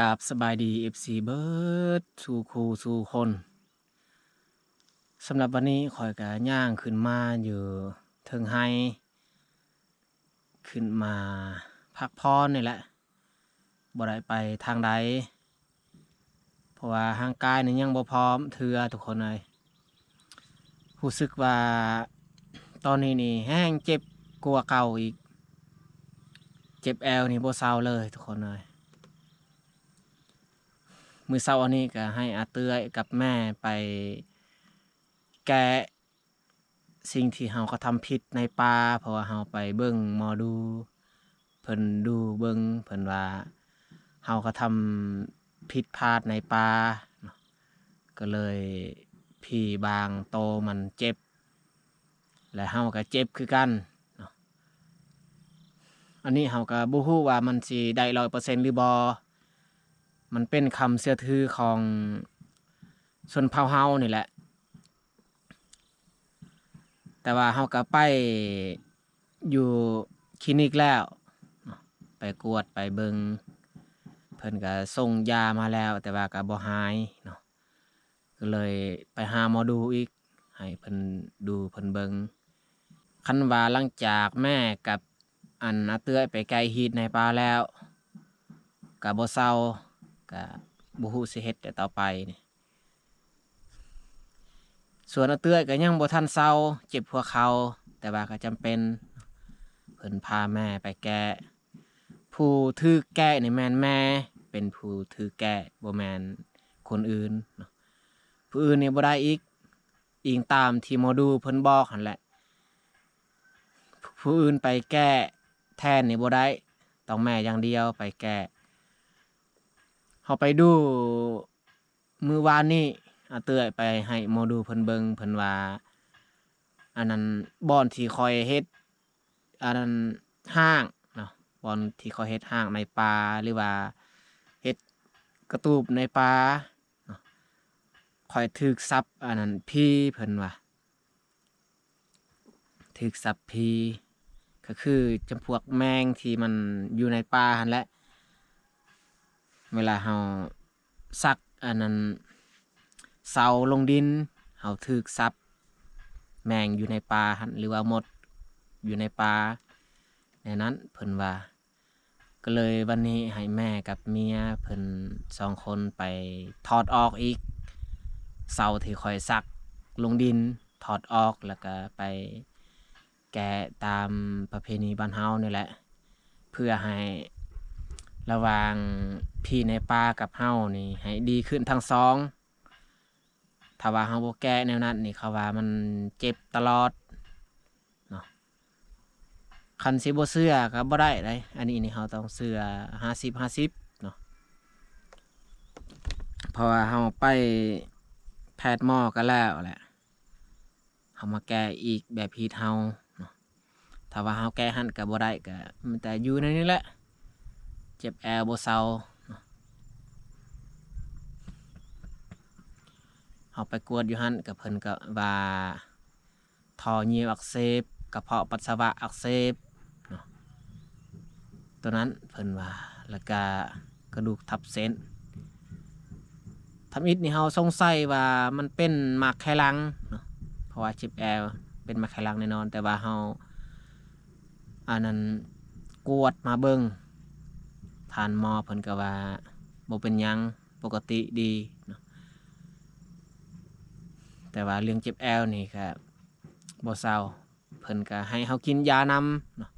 กราบสบายดี FC เบิร์ดสู่ครูสู่คนสำหรับวันนี้ข่อยก็ย่างขึ้นมาอยู่เทิงไฮขึ้นมาพักพรนี่แหละบ่ได้ไปทางใดเพราะว่าร่างกายนี่ยังบ่พร้อมเทื่อทุกคนเลยรู้สึกว่าตอนนี้นี่แห้งเจ็บกว่าเก่าอีกเจ็บแอวนี่บ่เซาเลยทุกคนเลยมื้อเช้าอันนี้ก็ให้อาเตื้อยกับแม่ไปแก้สิ่งที่เฮาก็ทำผิดในป่าเพราะว่าเฮาไปเบิ่งหมอดูเพิ่นดูเบิ่งเพิ่นว่าเฮาก็ทำผิดพลาดในป่าเนาะก็เลยพี่บางโตมันเจ็บและเฮาก็เจ็บคือกันเนาะอันนี้เฮาก็บ่ฮู้ว่ามันสิได้ 100% หรือบ่มันเป็นคำเชื่อถือของชนเผ่าเฮานี่แหละแต่ว่าเฮาก็ไปอยู่คลินิกแล้วเนาะไปกวดไปเบิงเพิ่นก็ส่งยามาแล้วแต่ว่าก็บ่หายเนาะก็เลยไปหาหมอดูอีกให้เพิ่นดูเพิ่นเบิงคันว่าหลังจากแม่กับอาเตื้อยไปไกลฮีดในป่าแล้วก็บ่เซาก็บ่ฮู้สิเฮ็ดแต่ต่อไปนี่ส่วนอาเตื้อยก็ยังบ่ทันเซาเจ็บหัวเข่าแต่ว่าก็จำเป็นเพิ่นพาแม่ไปแก้ผู้ถือแก้นี่แม่นแม่เป็นผู้ถือแก้บ่แม่นคนอื่นเนาะผู้อื่นนี่บ่ได้อีกอิงตามที่หมอดูเพิ่นบอกหั่นแหละผู้อื่นไปแก้แทนนี่บ่ได้ต้องแม่อย่างเดียวไปแก้เฮาไปดูมื้อวานนี้อาเตื้อยไปให้หมอดูเพิ่นเบิ่งเพิ่นว่าอันนั้นบ่อนที่ข้อยเฮ็ดอันนั้นห้างเนาะบ่อนที่ข้อยเฮ็ดห้างในป่าหรือว่าเฮ็ดกระตูบในป่าเนาะข้อยถูกสับอันนั้นผีเพิ่นว่าถูกสับผีก็คือจำพวกแมงที่มันอยู่ในป่าหั่นแหละเวลาเฮาซักอันนั้นเสาลงดินเฮาถูกสับแมงอยู่ในป่าหั่นหรือว่ามดอยู่ในป่าในนั้นเพิ่นว่าก็เลยวันนี้ให้แม่กับเมียเพิ่น2คนไปถอดออกอีกเสาที่ข้อยซักลงดินถอดออกแล้วก็ไปแกะตามประเพณีบ้านเฮานี่แหละเพื่อให้ระหว่างพี่ในป่ากับเฮานี่ให้ดีขึ้นทั้งสองถ้าว่าเฮาบ่แก้แนวนั้นนี่เขาว่ามันเจ็บตลอดเนาะคันสิบ่เชื่อก็บ่ได้เด้อันนี้นี่เฮาต้องเชื่อ50-50เนาะเพราะว่าเฮาไปแพทย์หมอก็แล้วแหละเฮามาแก้อีกแบบผิดเฮาเนาะถ้าว่าเฮาแก้หั้นก็บ่ได้ก็มันแต่อยู่ในนี้แหละเจ็บแอวบ่เซาเฮาไปกวดอยู่หั่นก็เพิ่นก็ว่าท่อเหยียวอักเสบกระเพาะปัสสาวะอักเสบเนาะตัวนั้นเพิ่นว่าแล้วก็กระดูกทับเส้นทำอิฐนี่เฮาสงสัยว่ามันเป็นมากไขลังเนาะเพราะว่าเจ็บแอวเป็นมากไขลังแน่นอนแต่ว่าเฮาอันนั้นกวดมาเบิ่งทานหมอเพิ่นก็ว่าบ่เป็นหยังปกติดีเนาะแต่ว่าเรื่องเจ็บแอวนี่ก็บ่เซาเพิ่นก็ให้เฮากินยานำเนาะ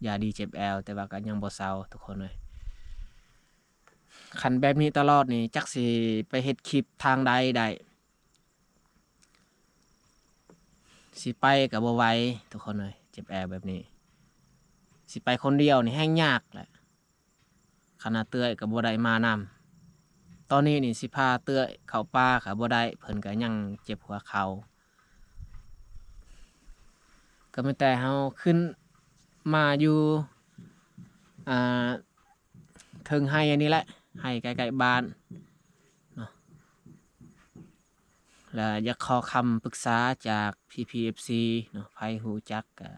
ยาดีเจ็บแอวแต่ว่าก็ยังบ่เซาทุกคนเลยคันแบบนี้ตลอดนี่จักสิไปเฮ็ดคลิปทางใดได้สิไปก็บ่ไหวทุกคนเลยเจ็บแอวแบบนี้สิไปคนเดียวนี่แฮงยากแหละคณะเตื้อยก็บ่ได้มานำตอนนี้นี่สิพาเตื้อยเข้าป่าก็บ่ได้เพิ่นก็ยังเจ็บหัวเข่าก็มีแต่เฮาขึ้นมาอยู่อ่าเทิงไห้อันนี้แหละไห้ใกล้ๆบ้านเนาะแล้วอยากขอคำปรึกษาจาก PPFC เนาะไผฮู้จักก็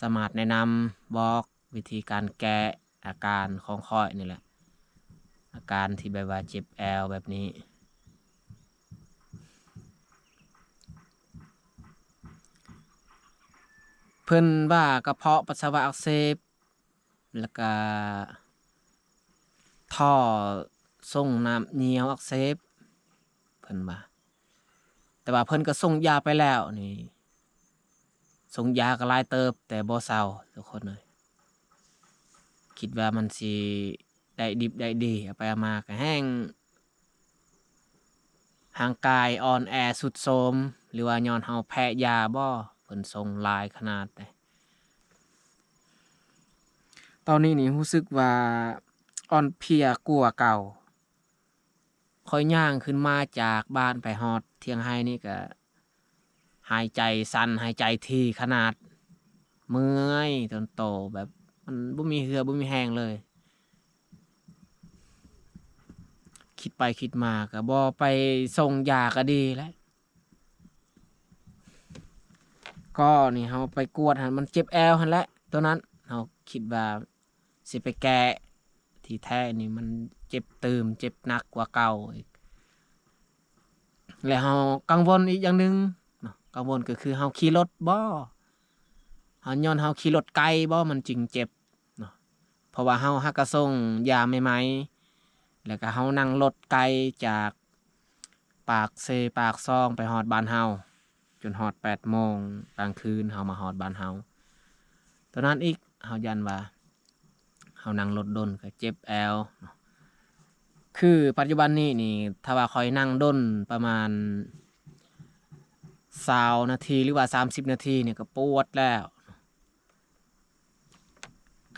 สามารถแนะนำบอกวิธีการแก้อาการของข้อยนี่แหละ อาการที่แบบว่าเจ็บแอวแบบนี้เพิ่นว่ากระเพาะปัสสาวะอักเสบแล้วก็ท่อส่งน้ำเหนียวอักเสบเพิ่นว่าแต่ว่าเพิ่นก็ส่งยาไปแล้วนี่ส่งยาก็หลายเติบแต่บ่เศร้าทุกคนเลยคิดว่ามันสิได้ดิบได้ดีเอาไปเอามาก็แห้งร่างกายอ่อนแอทรุดโทรมหรือว่าย้อนเฮาแพ้ยาบ่เพิ่นส่งหลายขนาดใดตอนนี้นี่รู้สึกว่าอ่อนเพลียกว่าเก่าค่อยย่างขึ้นมาจากบ้านไปฮอดเที่ยงไห้นี่ก็หายใจสั่นหายใจถี่ขนาดเมื่อยจนโตแบบมันบ่มีเหือบ่มีแรงเลย คิดไปคิดมาก็บ่ไปส่งยาก็ดีแล้วก็นี่เฮาไปกวดหั่นมันเจ็บแอวหั่นแหละตัวนั้นเฮาคิดว่าสิไปแก้ที่แท้นี่มันเจ็บตืมเจ็บหนักกว่าเก่าอีกแล้วเฮากังวลอีกอย่างหนึ่งเนาะกังวลก็คือเฮาขี่รถบ่เฮาย้อนเฮาขี่รถไกลบ่มันจึงเจ็บเนาะเพราะว่าเฮาหักก็ส่งยาใหม่ๆแล้วก็เฮานั่งรถไกลจากปากเซปากซองไปฮอดบ้านเฮาจนฮอด8 โมงกลางคืนเฮามาฮอดบ้านเฮาตอนนั้นอีกเฮายันว่าเฮานั่งรถดนก็เจ็บแอวเนาะคือปัจจุบันนี้นี่ถ้าว่าข้อยนั่งดนประมาณ20 นาทีหรือว่า30 นาทีเนี่ยก็ปวดแล้ว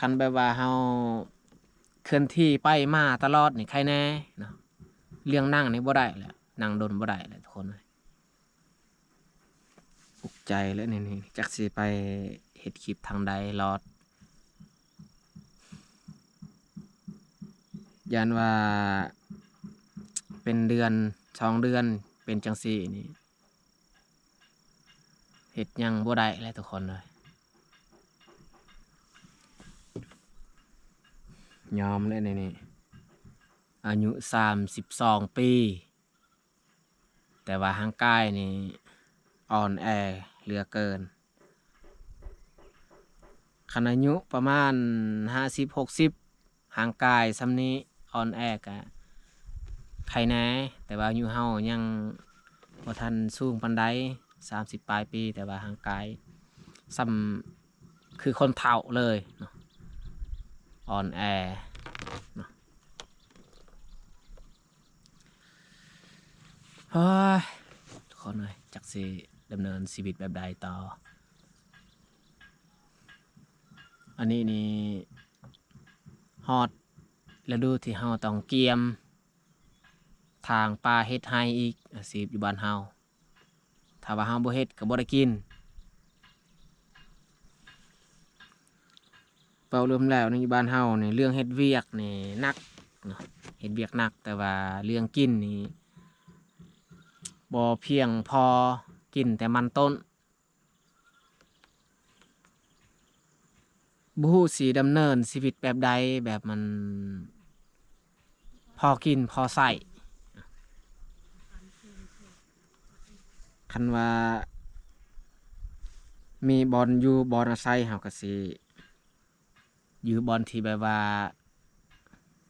คันแบบว่าเฮาเคลื่อนที่ไปมาตลอดนี่ใครแน่เนาะเรื่องนั่งนี่บ่ได้แหละนั่งดนบ่ได้แหละทุกคนเอ้ยอุกใจแล้วนี่จักสิไปเฮ็ดคลิปทางใดรอดยันว่าเป็นเดือน2 เดือนเป็นจังซี่นี่เฮ็ดหยังบ่ได้แหละทุกคนเอ้ยยอมแล้วนี่อายุ32 ปีแต่ว่าร่างกายนี่อ่อนแอเหลือเกินคันอายุประมาณ50-60ร่างกายส่ำนี้อ่อนแอก็ไข้แหน่แต่ว่าอายุเฮายังบ่ทันสูงปานใด30 ปลายปีแต่ว่าร่างกายส่ำคือคนเฒ่าเลยเนาะอ่อนแอเนาะเฮ้ยทุกคนเอ้ยจักสิดำเนินชีวิตแบบใดต่ออันนี้นี่ฮอดฤดูที่เฮาต้องเกี่ยมทางป่าเฮ็ดไร่อีกอาชีพอยู่บ้านเฮาถ้าว่าเฮาบ่เฮ็ดก็บ่ได้กินเว้าเริ่มแล้วในบ้านเฮานี่เรื่องเฮ็ดเวียกนี่หนักเนาะเฮ็ดเวียกหนักแต่ว่าเรื่องกินนี่บ่เพียงพอกินแต่มันต้นบ่ฮู้สิดำเนินชีวิตแบบใดแบบมันพอกินพอใช้คันว่ามีบ่อนอยู่บ่อนอาศัยเฮาก็สิอยู่บ่อนที่แบบว่า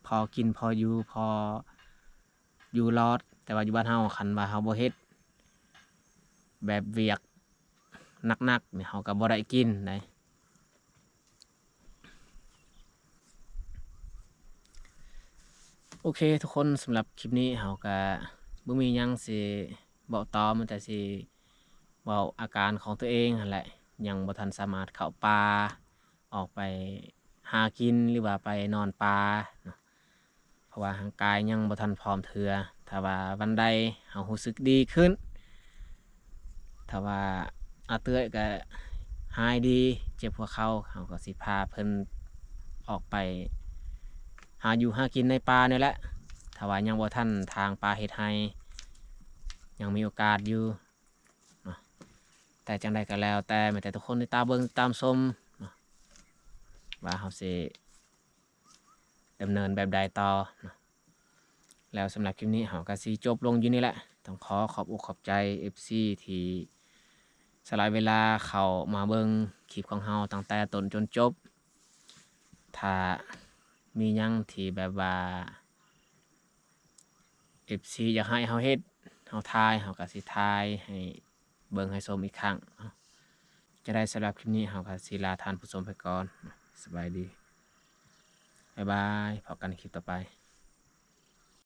พอกินพออยู่พออยู่รอดแต่ว่าอยู่บ้านเฮาคันว่าเฮาบ่เฮ็ดแบบเวียกหนักๆนี่เฮาก็บ่ได้กินได้โอเคทุกคนสำหรับคลิปนี้เฮาก็บ่มีหยังสิเว้าต่อมันแต่สิเว้าอาการของตัวเองนั่นแหละยังบ่ทันสามารถเข้าป่าออกไปหากินหรือว่าไปนอนป่าเนาะเพราะว่าร่างกายยังบ่ทันพร้อมเทื่อถ้าว่าวันใดเฮารู้สึกดีขึ้นถ้าว่าอาเตื้อยก็หายดีเจ็บหัวเข่าเฮาก็สิพาเพิ่นออกไปหาอยู่หากินในป่านี่แหละถ้าว่ายังบ่ทันทางป่าเฮ็ดไร่ยังมีโอกาสอยู่เนาะแต่จังใดก็แล้วแต่แม้แต่ทุกคนที่ตามเบิ่งตามชมเนาะว่าเฮาสิดำเนินแบบใดต่อเนาะ แล้วสำหรับคลิปนี้เราก็สิจบลงอยู่นี่แหละต้องขอบอกขอบใจ FC ที่สละเวลาเข้ามาเบิ่งคลิปของเราตั้งแต่ต้นจนจบถ้ามีหยังที่แบบว่า FC อยากให้เราเฮ็ดเราทายเราก็สิทายให้เบิ่งให้ชมอีกครั้งจะได้สำหรับคลิปนี้เราก็สิลาท่านผู้ชมไปก่อนสบายดีบ๊ายบายพบกันในคลิปต่อไป